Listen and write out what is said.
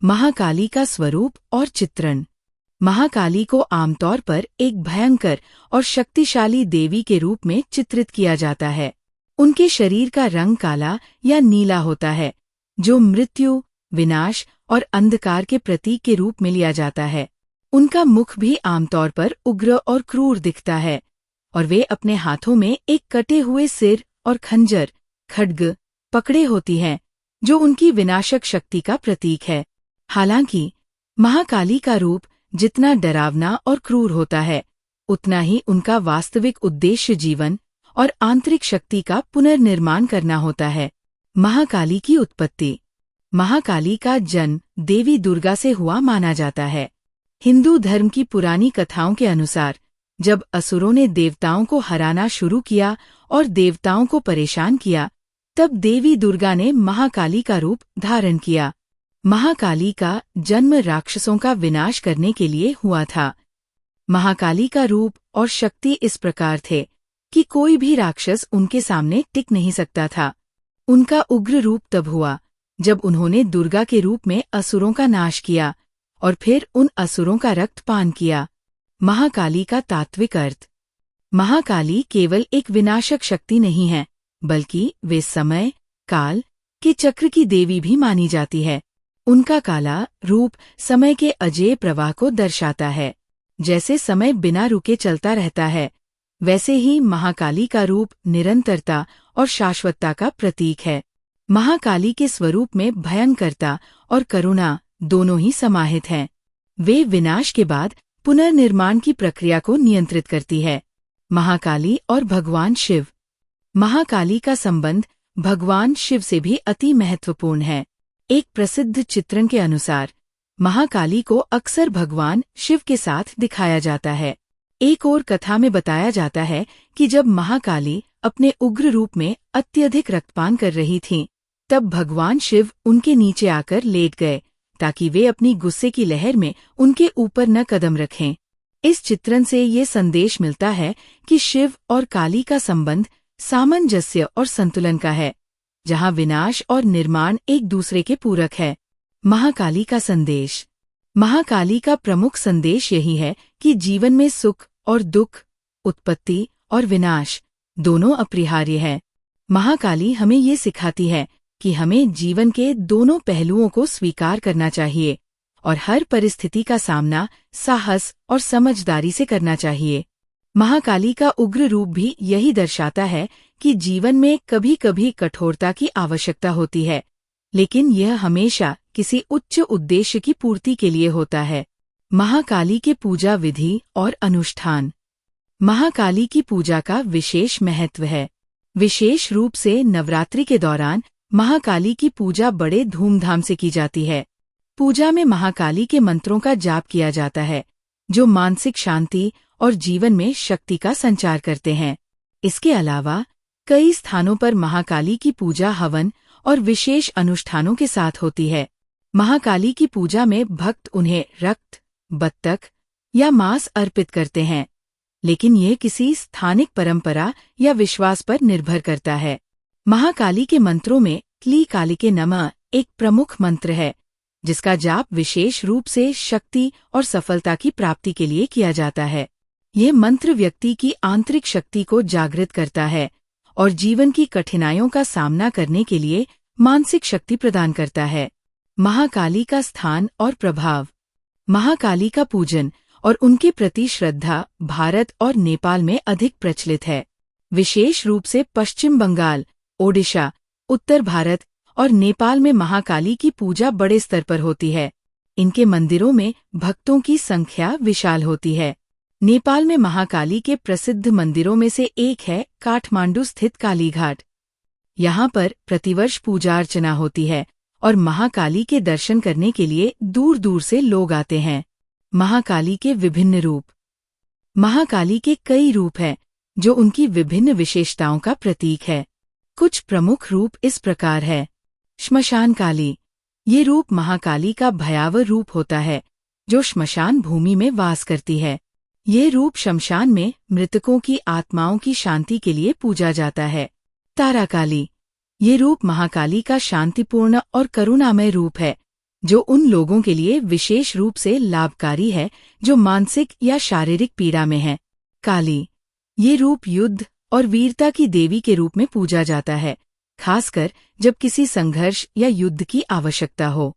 महाकाली का स्वरूप और चित्रण। महाकाली को आमतौर पर एक भयंकर और शक्तिशाली देवी के रूप में चित्रित किया जाता है। उनके शरीर का रंग काला या नीला होता है, जो मृत्यु, विनाश और अंधकार के प्रतीक के रूप में लिया जाता है। उनका मुख भी आमतौर पर उग्र और क्रूर दिखता है, और वे अपने हाथों में एक कटे हुए सिर और खंजर, खड्ग, पकड़े होती हैं, जो उनकी विनाशक शक्ति का प्रतीक है। हालांकि महाकाली का रूप जितना डरावना और क्रूर होता है, उतना ही उनका वास्तविक उद्देश्य जीवन और आंतरिक शक्ति का पुनर्निर्माण करना होता है। महाकाली की उत्पत्ति। महाकाली का जन्म देवी दुर्गा से हुआ माना जाता है। हिंदू धर्म की पुरानी कथाओं के अनुसार जब असुरों ने देवताओं को हराना शुरू किया और देवताओं को परेशान किया, तब देवी दुर्गा ने महाकाली का रूप धारण किया। महाकाली का जन्म राक्षसों का विनाश करने के लिए हुआ था। महाकाली का रूप और शक्ति इस प्रकार थे कि कोई भी राक्षस उनके सामने टिक नहीं सकता था। उनका उग्र रूप तब हुआ जब उन्होंने दुर्गा के रूप में असुरों का नाश किया और फिर उन असुरों का रक्तपान किया। महाकाली का तात्विक अर्थ। महाकाली केवल एक विनाशक शक्ति नहीं है, बल्कि वे समय, काल के चक्र की देवी भी मानी जाती है। उनका काला रूप समय के अजेय प्रवाह को दर्शाता है। जैसे समय बिना रुके चलता रहता है, वैसे ही महाकाली का रूप निरंतरता और शाश्वतता का प्रतीक है। महाकाली के स्वरूप में भयंकरता और करुणा दोनों ही समाहित हैं। वे विनाश के बाद पुनर्निर्माण की प्रक्रिया को नियंत्रित करती है। महाकाली और भगवान शिव। महाकाली का संबंध भगवान शिव से भी अति महत्वपूर्ण है। एक प्रसिद्ध चित्रण के अनुसार महाकाली को अक्सर भगवान शिव के साथ दिखाया जाता है। एक और कथा में बताया जाता है कि जब महाकाली अपने उग्र रूप में अत्यधिक रक्तपान कर रही थीं, तब भगवान शिव उनके नीचे आकर लेट गए ताकि वे अपनी गुस्से की लहर में उनके ऊपर न कदम रखें। इस चित्रण से ये संदेश मिलता है कि शिव और काली का संबंध सामंजस्य और संतुलन का है, जहाँ विनाश और निर्माण एक दूसरे के पूरक है। महाकाली का संदेश। महाकाली का प्रमुख संदेश यही है कि जीवन में सुख और दुख, उत्पत्ति और विनाश दोनों अपरिहार्य है। महाकाली हमें ये सिखाती है कि हमें जीवन के दोनों पहलुओं को स्वीकार करना चाहिए और हर परिस्थिति का सामना साहस और समझदारी से करना चाहिए। महाकाली का उग्र रूप भी यही दर्शाता है कि जीवन में कभी कभी कठोरता की आवश्यकता होती है, लेकिन यह हमेशा किसी उच्च उद्देश्य की पूर्ति के लिए होता है। महाकाली के पूजा विधि और अनुष्ठान। महाकाली की पूजा का विशेष महत्व है। विशेष रूप से नवरात्रि के दौरान महाकाली की पूजा बड़े धूमधाम से की जाती है। पूजा में महाकाली के मंत्रों का जाप किया जाता है, जो मानसिक शांति और जीवन में शक्ति का संचार करते हैं। इसके अलावा कई स्थानों पर महाकाली की पूजा हवन और विशेष अनुष्ठानों के साथ होती है। महाकाली की पूजा में भक्त उन्हें रक्त, बत्तख या मांस अर्पित करते हैं, लेकिन यह किसी स्थानिक परंपरा या विश्वास पर निर्भर करता है। महाकाली के मंत्रों में क्ली कालिके नमः एक प्रमुख मंत्र है, जिसका जाप विशेष रूप से शक्ति और सफलता की प्राप्ति के लिए किया जाता है। यह मंत्र व्यक्ति की आंतरिक शक्ति को जागृत करता है और जीवन की कठिनाइयों का सामना करने के लिए मानसिक शक्ति प्रदान करता है। महाकाली का स्थान और प्रभाव। महाकाली का पूजन और उनके प्रति श्रद्धा भारत और नेपाल में अधिक प्रचलित है। विशेष रूप से पश्चिम बंगाल, ओडिशा, उत्तर भारत और नेपाल में महाकाली की पूजा बड़े स्तर पर होती है। इनके मंदिरों में भक्तों की संख्या विशाल होती है। नेपाल में महाकाली के प्रसिद्ध मंदिरों में से एक है काठमांडू स्थित कालीघाट। यहाँ पर प्रतिवर्ष पूजा अर्चना होती है और महाकाली के दर्शन करने के लिए दूर दूर से लोग आते हैं। महाकाली के विभिन्न रूप। महाकाली के कई रूप हैं, जो उनकी विभिन्न विशेषताओं का प्रतीक है। कुछ प्रमुख रूप इस प्रकार है। श्मशान काली। ये रूप महाकाली का भयावह रूप होता है, जो श्मशान भूमि में वास करती है। ये रूप शमशान में मृतकों की आत्माओं की शांति के लिए पूजा जाता है। तारा काली। ये रूप महाकाली का शांतिपूर्ण और करुणामय रूप है, जो उन लोगों के लिए विशेष रूप से लाभकारी है जो मानसिक या शारीरिक पीड़ा में हैं। काली, ये रूप युद्ध और वीरता की देवी के रूप में पूजा जाता है, खासकर जब किसी संघर्ष या युद्ध की आवश्यकता हो।